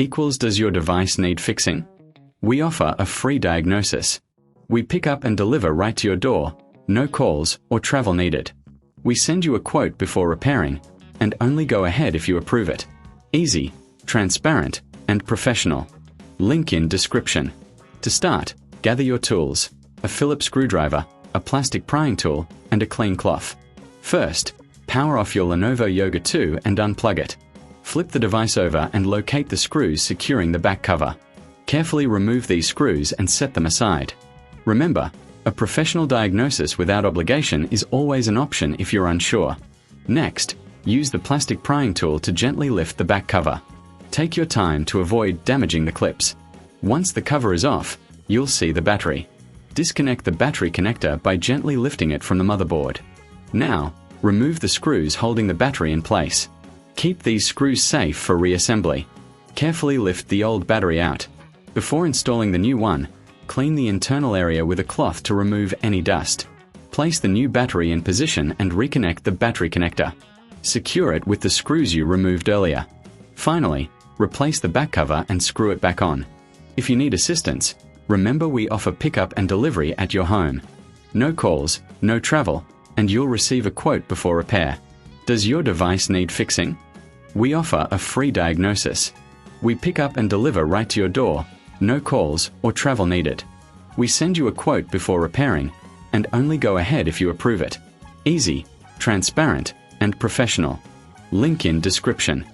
equals does your device need fixing? We offer a free diagnosis. We pick up and deliver right to your door, no calls or travel needed. We send you a quote before repairing, and only go ahead if you approve it. Easy, transparent, and professional. Link in description. To start, gather your tools, a Phillips screwdriver, a plastic prying tool, and a clean cloth. First, power off your Lenovo Yoga 2 and unplug it. Flip the device over and locate the screws securing the back cover. Carefully remove these screws and set them aside. Remember, a professional diagnosis without obligation is always an option if you're unsure. Next, use the plastic prying tool to gently lift the back cover. Take your time to avoid damaging the clips. Once the cover is off, you'll see the battery. Disconnect the battery connector by gently lifting it from the motherboard. Now, remove the screws holding the battery in place. Keep these screws safe for reassembly. Carefully lift the old battery out. Before installing the new one, clean the internal area with a cloth to remove any dust. Place the new battery in position and reconnect the battery connector. Secure it with the screws you removed earlier. Finally, replace the back cover and screw it back on. If you need assistance, remember we offer pickup and delivery at your home. No calls, no travel, and you'll receive a quote before repair. Does your device need fixing? We offer a free diagnosis. We pick up and deliver right to your door, no calls or travel needed. We send you a quote before repairing, and only go ahead if you approve it. Easy, transparent, and professional. Link in description.